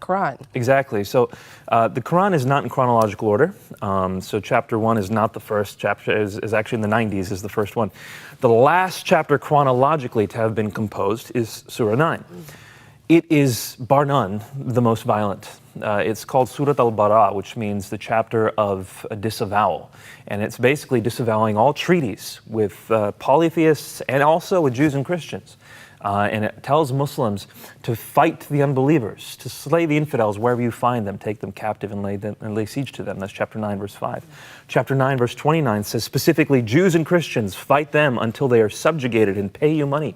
Quran. Exactly. So the Quran is not in chronological order. So chapter 1 is not the first. Chapter is actually in the 90s is the first one. The last chapter chronologically to have been composed is Surah 9. It is, bar none, the most violent. It's called Surat al-Bara, which means the chapter of disavowal. And it's basically disavowing all treaties with polytheists and also with Jews and Christians. And it tells Muslims to fight the unbelievers, to slay the infidels wherever you find them, take them captive and lay siege to them. That's chapter 9, verse 5. Chapter 9, verse 29 says specifically, Jews and Christians, fight them until they are subjugated and pay you money.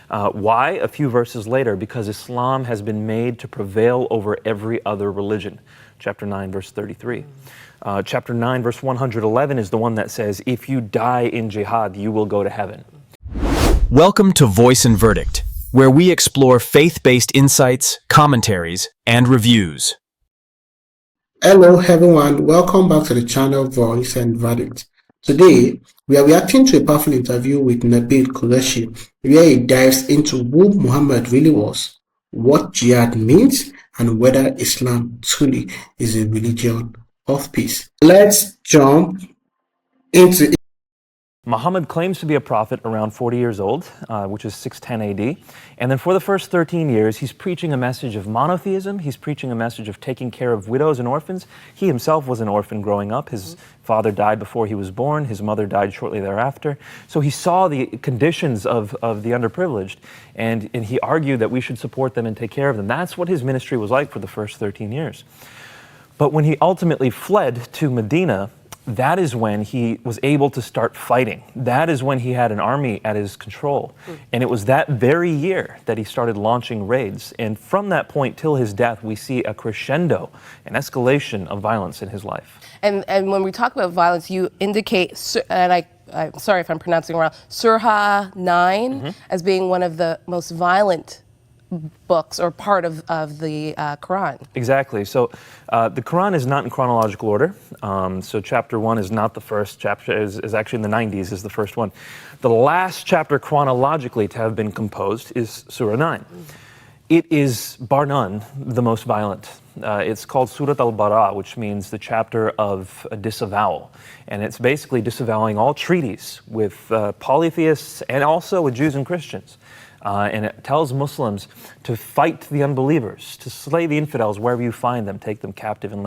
Why? A few verses later, because Islam has been made to prevail over every other religion. Chapter 9, verse 33. Chapter 9, verse 111 is the one that says, if you die in jihad, you will go to heaven. Welcome to Voice and Verdict, where we explore faith-based insights, commentaries, and reviews. Hello everyone, welcome back to the channel Voice and Verdict. Today, we are reacting to a powerful interview with Nabeel Qureshi, where he dives into who Muhammad really was, what jihad means, and whether Islam truly is a religion of peace. Let's jump into it. Muhammad claims to be a prophet around 40 years old, which is 610 AD. And then for the first 13 years, he's preaching a message of monotheism. He's preaching a message of taking care of widows and orphans. He himself was an orphan growing up. His father died before he was born. His mother died shortly thereafter. So he saw the conditions of the underprivileged, and he argued that we should support them and take care of them. That's what his ministry was like for the first 13 years. But when he ultimately fled to Medina, that is when he was able to start fighting. That is when he had an army at his control. And it was that very year that he started launching raids. And from that point till his death, we see a crescendo, an escalation of violence in his life. And when we talk about violence, you indicate, and I'm sorry if I'm pronouncing it wrong, Surah 9 as being one of the most violent books or part of the Quran. Exactly. So the Quran is not in chronological order. So chapter 1 is not the first. Chapter is actually in the 90s is the first one. The last chapter chronologically to have been composed is Surah 9. It is, bar none, the most violent. It's called Surat al-Bara, which means the chapter of disavowal. And it's basically disavowing all treaties with polytheists and also with Jews and Christians. And it tells Muslims to fight the unbelievers, to slay the infidels wherever you find them, take them captive and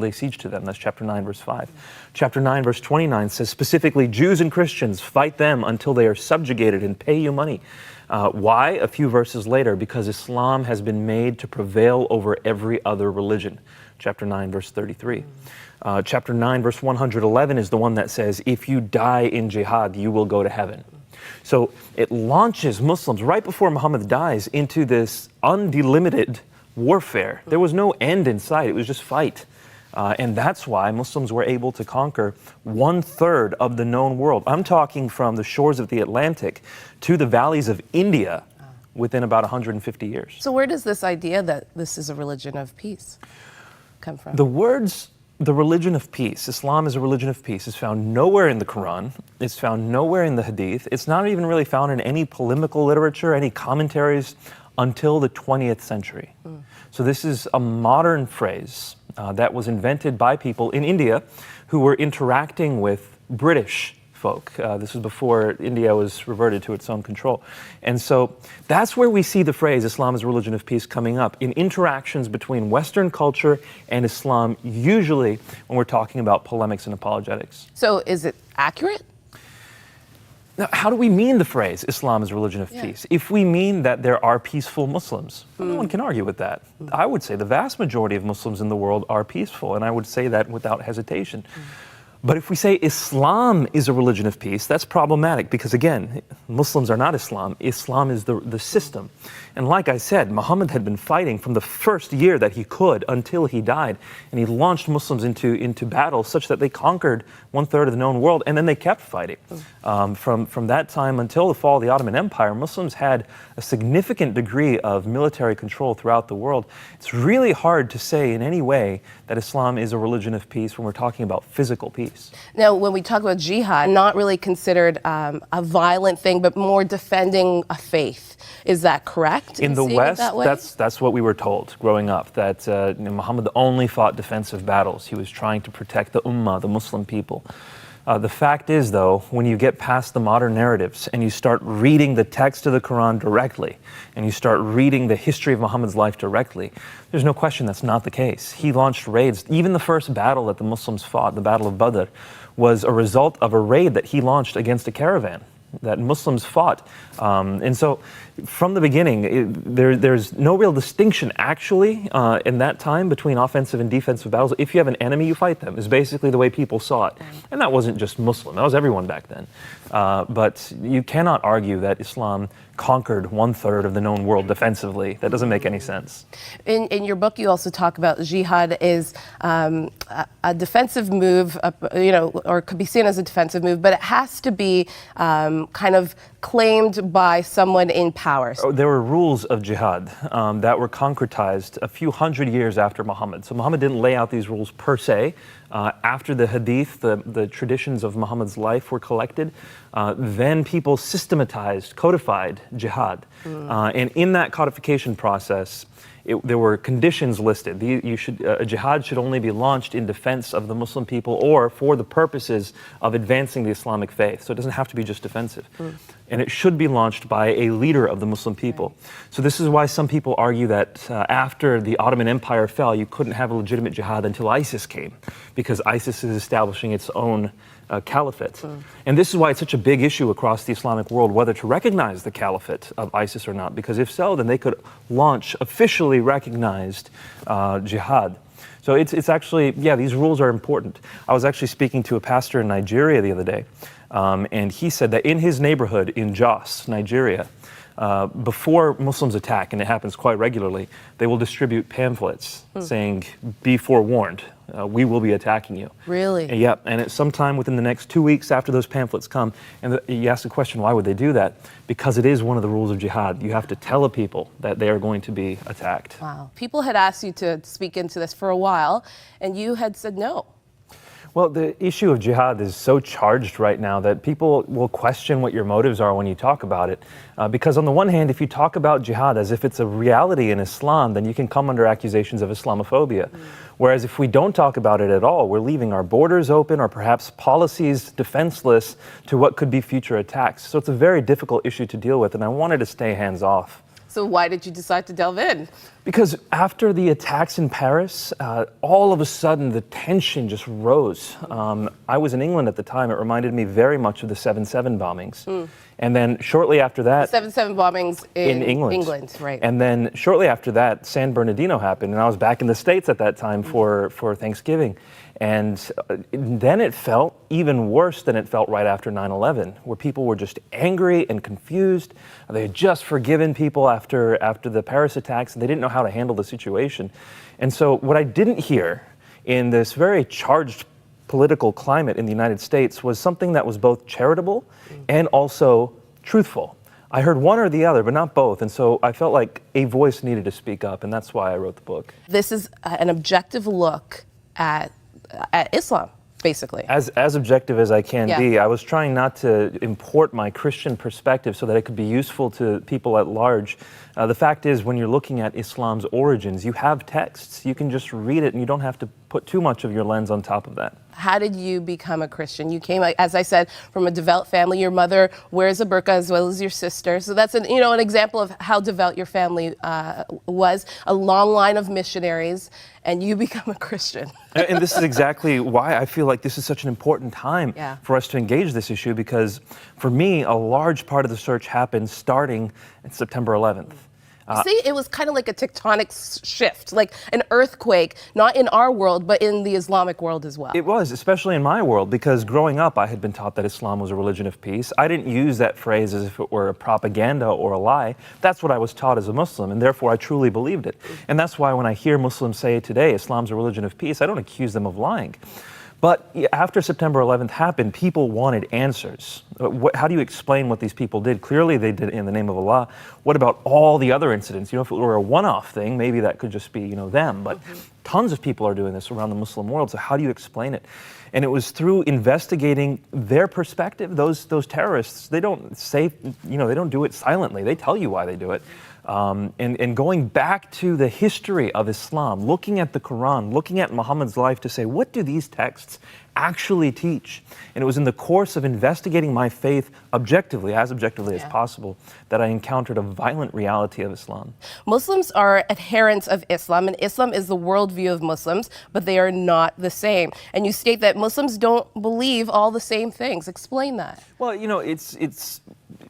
lay siege to them. That's chapter 9, verse 5. Chapter 9, verse 29 says specifically, Jews and Christians, fight them until they are subjugated and pay you money. Why? A few verses later, because Islam has been made to prevail over every other religion. Chapter 9, verse 33. Chapter 9, verse 111 is the one that says, if you die in jihad, you will go to heaven. So it launches Muslims right before Muhammad dies into this undelimited warfare. There was no end in sight. It was just fight. And that's why Muslims were able to conquer 1/3 of the known world. I'm talking from the shores of the Atlantic to the valleys of India within about 150 years. So where does this idea that this is a religion of peace come from? The religion of peace, Islam is a religion of peace, is found nowhere in the Quran. It's found nowhere in the Hadith. It's not even really found in any polemical literature, any commentaries until the 20th century. So this is a modern phrase that was invented by people in India who were interacting with British folk. This was before India was reverted to its own control. And so that's where we see the phrase Islam is a religion of peace coming up in interactions between Western culture and Islam, usually when we're talking about polemics and apologetics. So is it accurate? Now, how do we mean the phrase Islam is a religion of peace? If we mean that there are peaceful Muslims, no one can argue with that. I would say the vast majority of Muslims in the world are peaceful, and I would say that without hesitation. But if we say Islam is a religion of peace, that's problematic because, again, Muslims are not Islam. Islam is the system. And like I said, Muhammad had been fighting from the first year that he could until he died. And he launched Muslims into battle such that they conquered 1/3 of the known world, and then they kept fighting. From that time until the fall of the Ottoman Empire, Muslims had a significant degree of military control throughout the world. It's really hard to say in any way that Islam is a religion of peace when we're talking about physical peace. peace. Now, when we talk about jihad, not really considered a violent thing, but more defending a faith. Is that correct? In the seeing it West, that way? that's what we were told growing up, that Muhammad only fought defensive battles. He was trying to protect the ummah, the Muslim people. The fact is, though, when you get past the modern narratives and you start reading the text of the Quran directly, and you start reading the history of Muhammad's life directly, there's no question that's not the case. He launched raids. Even the first battle that the Muslims fought, the Battle of Badr, was a result of a raid that he launched against a caravan that Muslims fought. And so from the beginning, there's no real distinction actually in that time between offensive and defensive battles. If you have an enemy, you fight them, is basically the way people saw it. And that wasn't just Muslim, that was everyone back then. But you cannot argue that Islam conquered 1/3 of the known world defensively. That doesn't make any sense. In your book, you also talk about jihad is a defensive move, or could be seen as a defensive move, but it has to be kind of claimed by someone in power. There were rules of jihad that were concretized a few hundred years after Muhammad. So Muhammad didn't lay out these rules per se. After the hadith, the traditions of Muhammad's life were collected, then people systematized, codified jihad. And in that codification process, there were conditions listed. A jihad should only be launched in defense of the Muslim people or for the purposes of advancing the Islamic faith. So it doesn't have to be just defensive. And it should be launched by a leader of the Muslim people. So this is why some people argue that after the Ottoman Empire fell, you couldn't have a legitimate jihad until ISIS came, because ISIS is establishing its own caliphate. And this is why it's such a big issue across the Islamic world, whether to recognize the caliphate of ISIS or not, because if so, then they could launch officially recognized jihad. So it's actually, these rules are important. I was actually speaking to a pastor in Nigeria the other day, and he said that in his neighborhood in Jos, Nigeria, before Muslims attack, and it happens quite regularly, they will distribute pamphlets saying, "Be forewarned, we will be attacking you." Really? Yep, and it's sometime within the next 2 weeks after those pamphlets come, and you ask the question, why would they do that? Because it is one of the rules of jihad. You have to tell the people that they are going to be attacked. Wow. People had asked you to speak into this for a while, and you had said no. Well, the issue of jihad is so charged right now that people will question what your motives are when you talk about it. Because on the one hand, if you talk about jihad as if it's a reality in Islam, then you can come under accusations of Islamophobia. Whereas if we don't talk about it at all, we're leaving our borders open or perhaps policies defenseless to what could be future attacks. So it's a very difficult issue to deal with, and I wanted to stay hands off. So why did you decide to delve in? Because after the attacks in Paris, all of a sudden the tension just rose. I was in England at the time. It reminded me very much of the 7/7 bombings. And then shortly after that... 7/7 bombings in England, right. And then shortly after that, San Bernardino happened, and I was back in the States at that time for Thanksgiving. And then it felt even worse than it felt right after 9/11, where people were just angry and confused. They had just forgiven people after the Paris attacks, and they didn't know how to handle the situation. And so what I didn't hear in this very charged political climate in the United States was something that was both charitable and also truthful. I heard one or the other, but not both. And so I felt like a voice needed to speak up, and that's why I wrote the book. This is an objective look at Islam, basically. As objective as I can be. I was trying not to import my Christian perspective so that it could be useful to people at large. The fact is, when you're looking at Islam's origins, you have texts. You can just read it, and you don't have to put too much of your lens on top of that. How did you become a Christian? You came, as I said, from a devout family. Your mother wears a burqa as well as your sister. So that's an example of how devout your family was. A long line of missionaries, and you become a Christian. And this is exactly why I feel like this is such an important time for us to engage this issue, because for me, a large part of the search happened starting in September 11th. See, it was kind of like a tectonic shift, like an earthquake, not in our world, but in the Islamic world as well. It was, especially in my world, because growing up, I had been taught that Islam was a religion of peace. I didn't use that phrase as if it were a propaganda or a lie. That's what I was taught as a Muslim, and therefore I truly believed it. And that's why when I hear Muslims say today Islam's a religion of peace, I don't accuse them of lying. But after September 11th happened, people wanted answers. How do you explain what these people did? Clearly they did it in the name of Allah. What about all the other incidents? If it were a one-off thing, maybe that could just be, them. But tons of people are doing this around the Muslim world. So how do you explain it? And it was through investigating their perspective. Those terrorists, they don't say, they don't do it silently. They tell you why they do it. And going back to the history of Islam, looking at the Quran, looking at Muhammad's life to say, what do these texts actually teach? And it was in the course of investigating my faith objectively as possible, that I encountered a violent reality of Islam. Muslims are adherents of Islam, and Islam is the worldview of Muslims, but they are not the same. And you state that Muslims don't believe all the same things. Explain that. Well,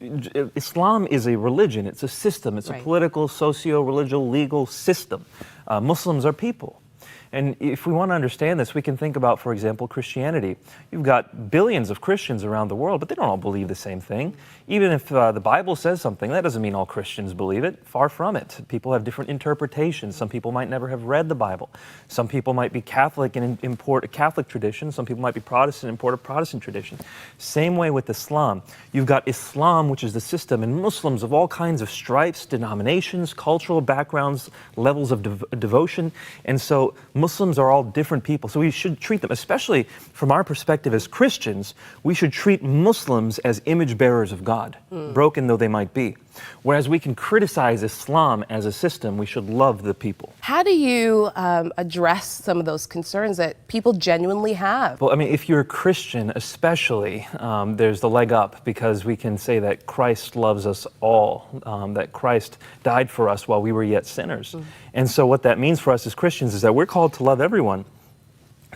Islam is a religion, it's a system, it's a political, socio-religious, legal system. Muslims are people. And if we want to understand this, we can think about, for example, Christianity. You've got billions of Christians around the world, but they don't all believe the same thing. Even if the Bible says something, that doesn't mean all Christians believe it. Far from it. People have different interpretations. Some people might never have read the Bible. Some people might be Catholic and import a Catholic tradition. Some people might be Protestant and import a Protestant tradition. Same way with Islam. You've got Islam, which is the system, and Muslims of all kinds of stripes, denominations, cultural backgrounds, levels of devotion. And so Muslims are all different people, so we should treat them, especially from our perspective as Christians, we should treat Muslims as image bearers of God, broken though they might be. Whereas we can criticize Islam as a system, we should love the people. How do you address some of those concerns that people genuinely have? Well, I mean, if you're a Christian especially, there's the leg up, because we can say that Christ loves us all, that Christ died for us while we were yet sinners. And so what that means for us as Christians is that we're called to love everyone.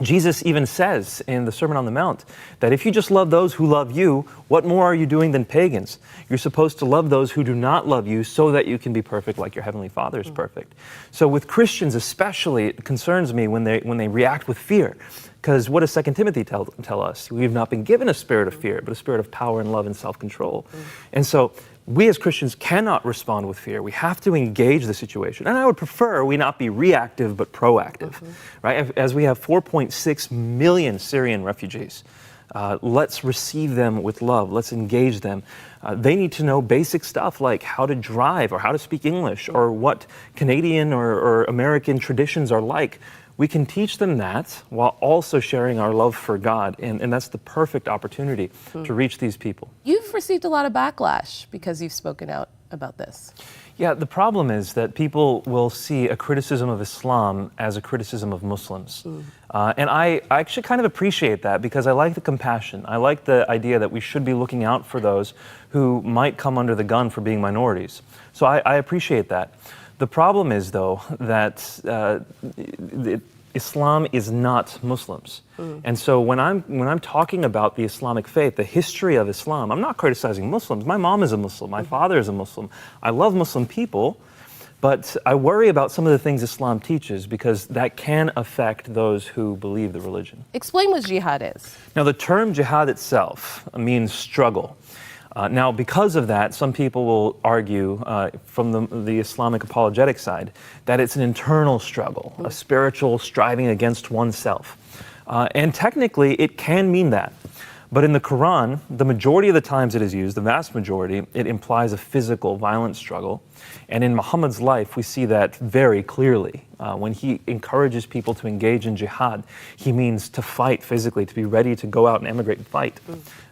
Jesus even says in the Sermon on the Mount that if you just love those who love you, what more are you doing than pagans? You're supposed to love those who do not love you so that you can be perfect like your Heavenly Father is perfect. So with Christians especially, it concerns me when they react with fear. Because what does 2 Timothy tell us? We've not been given a spirit of fear, but a spirit of power and love and self-control. And so we as Christians cannot respond with fear. We have to engage the situation. And I would prefer we not be reactive, but proactive, right? As we have 4.6 million Syrian refugees, let's receive them with love. Let's engage them. They need to know basic stuff like how to drive or how to speak English or what Canadian or American traditions are like. We can teach them that while also sharing our love for God, and that's the perfect opportunity to reach these people. You've received a lot of backlash because you've spoken out about this. Yeah, the problem is that people will see a criticism of Islam as a criticism of Muslims. And I actually kind of appreciate that, because I like the compassion. I like the idea that we should be looking out for those who might come under the gun for being minorities. So I appreciate that. The problem is, though, that Islam is not Muslims. And so when I'm talking about the Islamic faith, the history of Islam, I'm not criticizing Muslims. My mom is a Muslim. My father is a Muslim. I love Muslim people, but I worry about some of the things Islam teaches, because that can affect those who believe the religion. Explain what jihad is. Now, the term jihad itself means struggle. Now, because of that, some people will argue from the Islamic apologetic side that it's an internal struggle, a spiritual striving against oneself. And technically, it can mean that. But in the Quran, the majority of the times it is used, the vast majority, it implies a physical, violent struggle. And in Muhammad's life, we see that very clearly. When he encourages people to engage in jihad, he means to fight physically, to be ready to go out and emigrate and fight.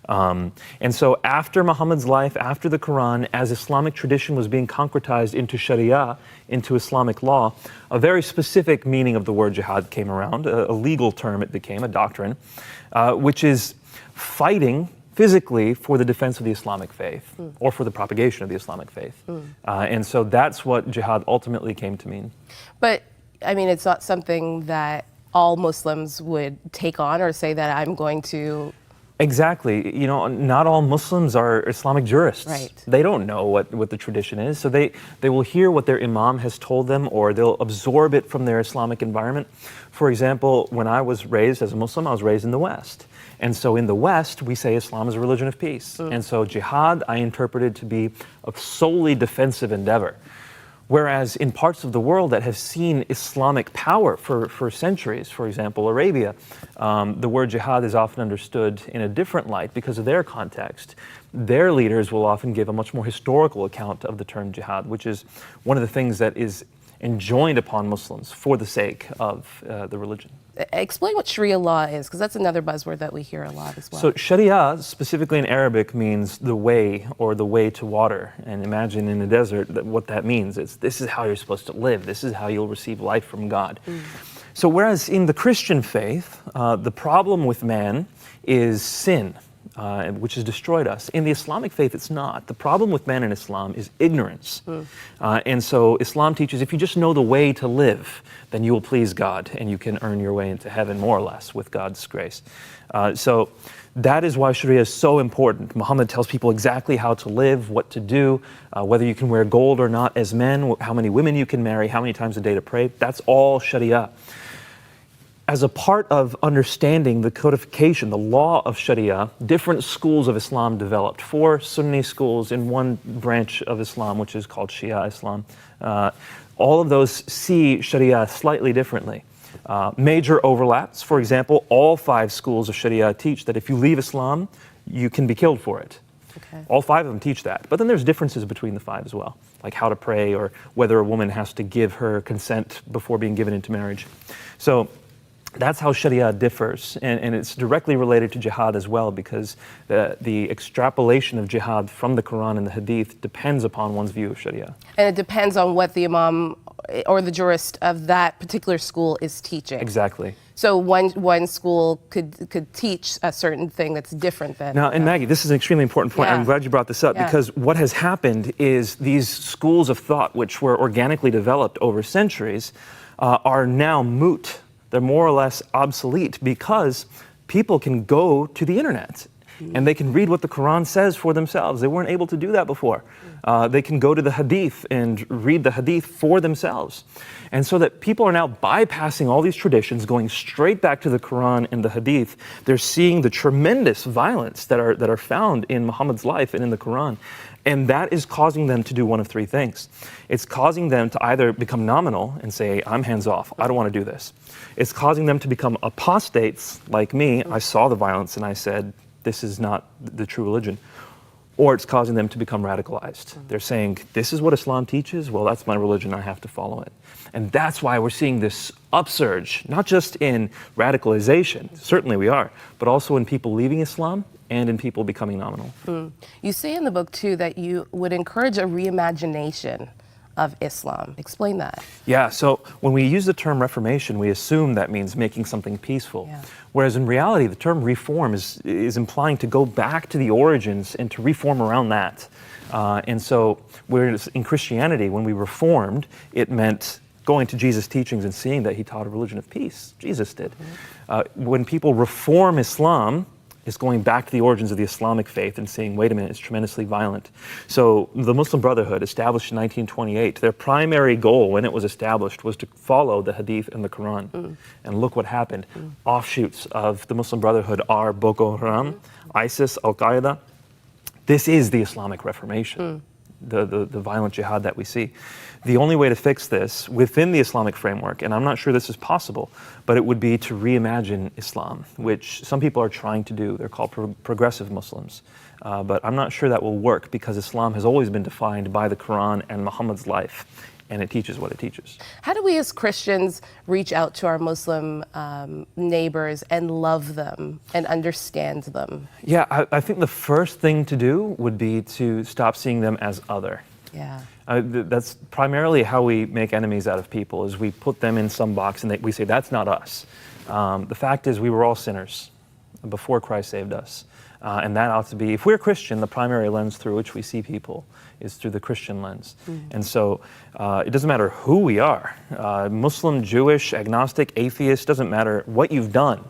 And so after Muhammad's life, after the Quran, as Islamic tradition was being concretized into Sharia, into Islamic law, a very specific meaning of the word jihad came around, a legal term it became, a doctrine, which is fighting physically for the defense of the Islamic faith or for the propagation of the Islamic faith. And so that's what jihad ultimately came to mean. But, I mean, it's not something that all Muslims would take on or say that I'm going to... Exactly. You know, not all Muslims are Islamic jurists. Right. They don't know what the tradition is. So they will hear what their imam has told them, or they'll absorb it from their Islamic environment. For example, when I was raised as a Muslim, I was raised in the West. And so in the West, we say Islam is a religion of peace. And so jihad, I interpreted to be a solely defensive endeavor. Whereas in parts of the world that have seen Islamic power for centuries, for example, Arabia, the word jihad is often understood in a different light because of their context. Their leaders will often give a much more historical account of the term jihad, which is one of the things that is enjoined upon Muslims for the sake of the religion. Explain what Sharia law is, because that's another buzzword that we hear a lot as well. So Sharia, specifically in Arabic, means the way or the way to water. And imagine in the desert what that means. This is how you're supposed to live. This is how you'll receive life from God. So whereas in the Christian faith, the problem with man is sin, which has destroyed us. In the Islamic faith, it's not. The problem with man in Islam is ignorance. And so Islam teaches if you just know the way to live, then you will please God and you can earn your way into heaven, more or less, with God's grace. So that is why Sharia is so important. Muhammad tells people exactly how to live, what to do, whether you can wear gold or not as men, how many women you can marry, how many times a day to pray. That's all Sharia. As a part of understanding the codification, the law of Sharia, different schools of Islam developed. 4 Sunni schools in one branch of Islam, which is called Shia Islam. All of those see Sharia slightly differently. Major overlaps, for example, all 5 schools of Sharia teach that if you leave Islam, you can be killed for it. Okay. All 5 of them teach that. But then there's differences between the 5 as well, like how to pray or whether a woman has to give her consent before being given into marriage. So that's how Sharia differs, and it's directly related to jihad as well, because the extrapolation of jihad from the Quran and the Hadith depends upon one's view of Sharia. And it depends on what the imam or the jurist of that particular school is teaching. Exactly. So one school could teach a certain thing that's different than... Now, and Maggie, this is an extremely important point. Yeah. I'm glad you brought this up, because what has happened is these schools of thought, which were organically developed over centuries, are now moot. They're more or less obsolete because people can go to the internet and they can read what the Quran says for themselves. They weren't able to do that before. They can go to the Hadith and read the Hadith for themselves. And so that people are now bypassing all these traditions, going straight back to the Quran and the Hadith. They're seeing the tremendous violence that are found in Muhammad's life and in the Quran. And that is causing them to do one of 3 things. It's causing them to either become nominal and say, I'm hands off, I don't want to do this. It's causing them to become apostates like me. I saw the violence and I said, this is not the true religion. Or it's causing them to become radicalized. They're saying, this is what Islam teaches, well, that's my religion, I have to follow it. And that's why we're seeing this upsurge, not just in radicalization, certainly we are, but also in people leaving Islam and in people becoming nominal. You say in the book, too, that you would encourage a reimagination of Islam. Explain that. Yeah, so when we use the term reformation, we assume that means making something peaceful. Yeah. Whereas in reality, the term reform is implying to go back to the origins and to reform around that. And so whereas in Christianity, when we reformed, it meant going to Jesus' teachings and seeing that he taught a religion of peace. Jesus did. When people reform Islam, it's going back to the origins of the Islamic faith and saying, wait a minute, it's tremendously violent. So the Muslim Brotherhood, established in 1928, their primary goal when it was established was to follow the Hadith and the Quran. And look what happened. Offshoots of the Muslim Brotherhood are Boko Haram, ISIS, Al-Qaeda. This is the Islamic Reformation, the violent jihad that we see. The only way to fix this within the Islamic framework, and I'm not sure this is possible, but it would be to reimagine Islam, which some people are trying to do. They're called progressive Muslims. But I'm not sure that will work because Islam has always been defined by the Quran and Muhammad's life, and it teaches what it teaches. How do we as Christians reach out to our Muslim neighbors and love them and understand them? Yeah, I think the first thing to do would be to stop seeing them as other. Yeah. That's primarily how we make enemies out of people, is we put them in some box and we say, that's not us. The fact is we were all sinners before Christ saved us. And that ought to be, if we're Christian, the primary lens through which we see people is through the Christian lens. And so it doesn't matter who we are, Muslim, Jewish, agnostic, atheist, doesn't matter what you've done.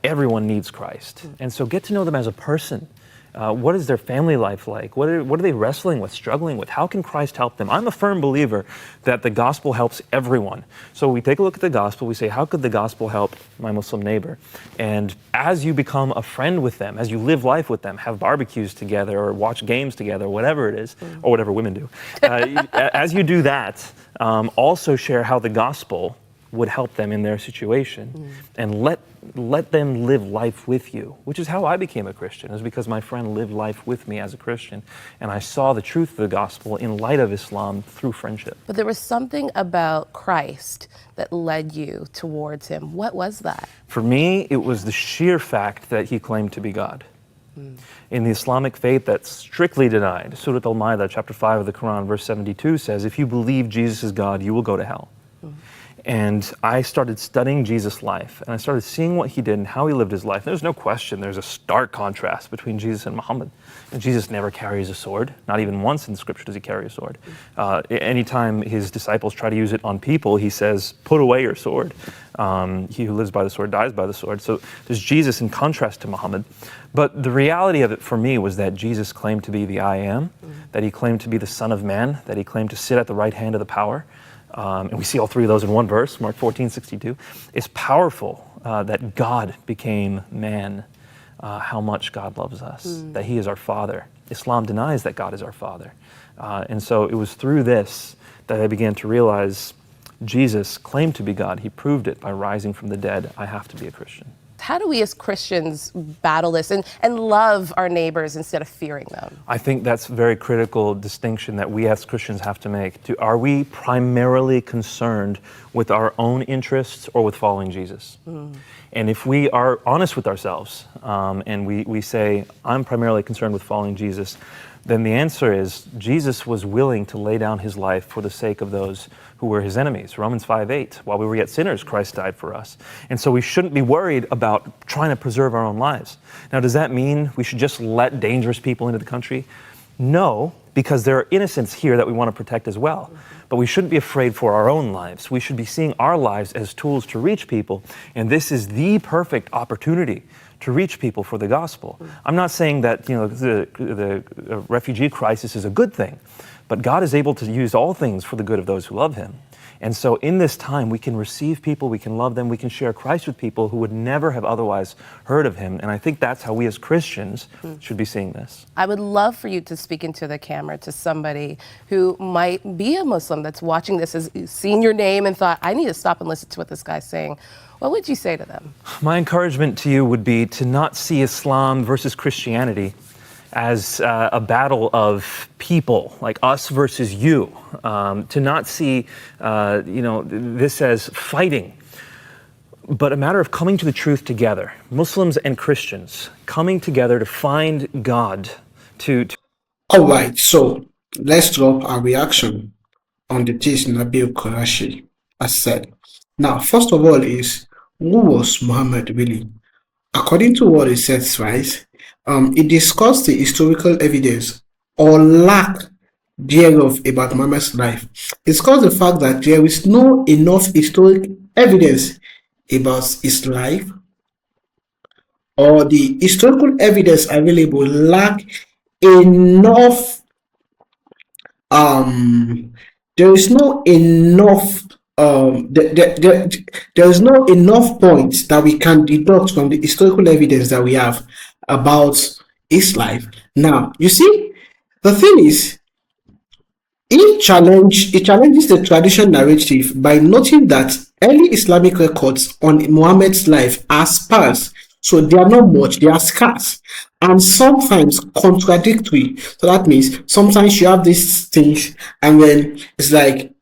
Everyone needs Christ. And so get to know them as a person. What is their family life like? What are they wrestling with, struggling with? How can Christ help them? I'm a firm believer that the gospel helps everyone. So we take a look at the gospel, we say, how could the gospel help my Muslim neighbor? And as you become a friend with them, as you live life with them, have barbecues together or watch games together, whatever it is, or whatever women do, as you do that, also share how the gospel would help them in their situation, and let them live life with you, which is how I became a Christian. It was because my friend lived life with me as a Christian, and I saw the truth of the gospel in light of Islam through friendship. But there was something about Christ that led you towards him. What was that? For me, it was the sheer fact that he claimed to be God. In the Islamic faith, that's strictly denied. Surah Al-Ma'idah, chapter 5 of the Quran, verse 72 says, if you believe Jesus is God, you will go to hell. And I started studying Jesus' life, and I started seeing what he did and how he lived his life. There's no question, there's a stark contrast between Jesus and Muhammad. And Jesus never carries a sword. Not even once in Scripture does he carry a sword. Anytime his disciples try to use it on people, he says, put away your sword. He who lives by the sword dies by the sword. So there's Jesus in contrast to Muhammad. But the reality of it for me was that Jesus claimed to be the I Am, that he claimed to be the Son of Man, that he claimed to sit at the right hand of the power. And we see all three of those in one verse, Mark 14:62. It's powerful that God became man, how much God loves us, that he is our Father. Islam denies that God is our Father. And so it was through this that I began to realize Jesus claimed to be God. He proved it by rising from the dead. I have to be a Christian. How do we as Christians battle this and love our neighbors instead of fearing them? I think that's a very critical distinction that we as Christians have to make. Are we primarily concerned with our own interests or with following Jesus? And if we are honest with ourselves and we say, I'm primarily concerned with following Jesus, then the answer is Jesus was willing to lay down his life for the sake of those who were his enemies. Romans 5:8, while we were yet sinners, Christ died for us. And so we shouldn't be worried about trying to preserve our own lives. Now, does that mean we should just let dangerous people into the country? No, because there are innocents here that we want to protect as well. But we shouldn't be afraid for our own lives. We should be seeing our lives as tools to reach people. And this is the perfect opportunity to reach people for the gospel. I'm not saying that the refugee crisis is a good thing, but God is able to use all things for the good of those who love him. And so in this time, we can receive people, we can love them, we can share Christ with people who would never have otherwise heard of him. And I think that's how we as Christians should be seeing this. I would love for you to speak into the camera to somebody who might be a Muslim that's watching this, has seen your name and thought, I need to stop and listen to what this guy's saying. What would you say to them? My encouragement to you would be to not see Islam versus Christianity as a battle of people, like us versus you. To not see, this as fighting, but a matter of coming to the truth together. Muslims and Christians coming together to find God. All right, so let's drop our reaction on the things Nabeel Qureshi has said. Now, first of all is, who was Muhammad really? According to what it says, right, it discussed the historical evidence or lack thereof about Muhammad's life. It discussed the fact that there is no enough historic evidence about his life, or the historical evidence available lack enough. There is no enough. There is no enough points that we can deduct from the historical evidence that we have about his life. Now, you see, the thing is, it challenges the traditional narrative by noting that early Islamic records on Muhammad's life are sparse, so they are not much, they are scarce, and sometimes contradictory. So that means sometimes you have these things, and then it's like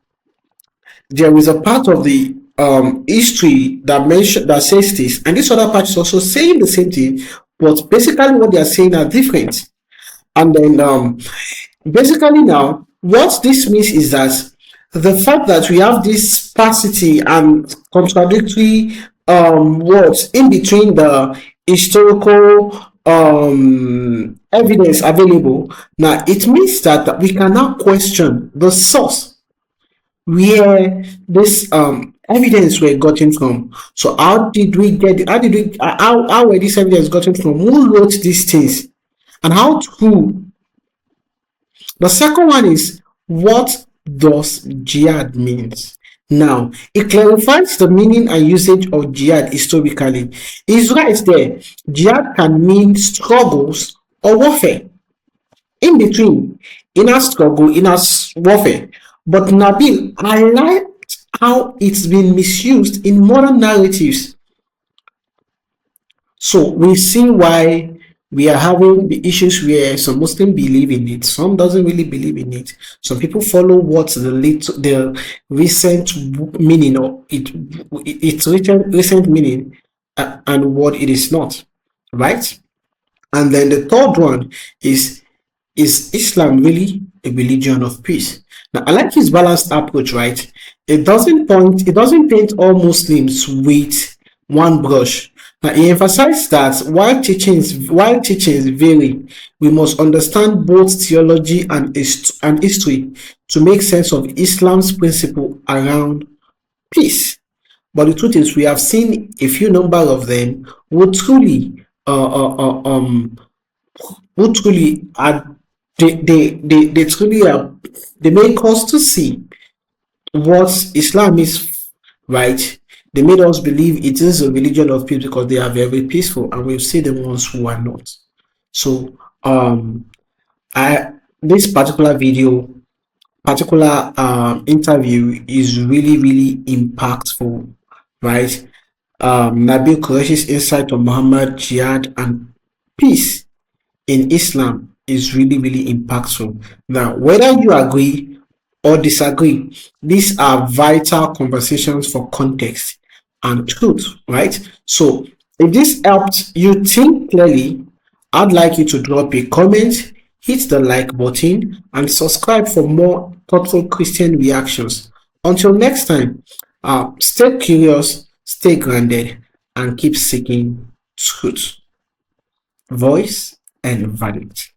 there is a part of the history that says this, and this other part is also saying the same thing, but basically what they are saying are different. And then basically now, what this means is that the fact that we have this sparsity and contradictory words in between the historical evidence available, now it means that we can now question the source where this evidence were gotten from. So how were this evidence gotten from? Who wrote these things? and how true. The second one is, what does jihad means? Now, it clarifies the meaning and usage of jihad historically. It's right there. Jihad can mean struggles or warfare. In between, inner struggle, warfare. But Nabil, I liked how it's been misused in modern narratives. So we see why we are having the issues where some Muslims believe in it, some doesn't really believe in it. Some people follow what the recent meaning of its recent meaning, and what it is not, right? And then the third one is Islam really a religion of peace? Now, I like his balanced approach, right? It doesn't paint all Muslims with one brush. Now, he emphasized that while teachings vary, we must understand both theology and history to make sense of Islam's principle around peace. But the truth is, we have seen a few number of them who truly are they truly are, they make us to see what Islam is, right? They made us believe it is a religion of peace because they are very peaceful, and we've seen the ones who are not. So I this particular interview is really impactful, right? Nabeel Qureshi's insight on Muhammad, jihad, and peace in Islam is really impactful. Now, whether you agree or disagree, these are vital conversations for context and truth, right? So, if this helped you think clearly, I'd like you to drop a comment, hit the like button, and subscribe for more thoughtful Christian reactions. Until next time, stay curious, stay grounded, and keep seeking truth, voice, and verdict.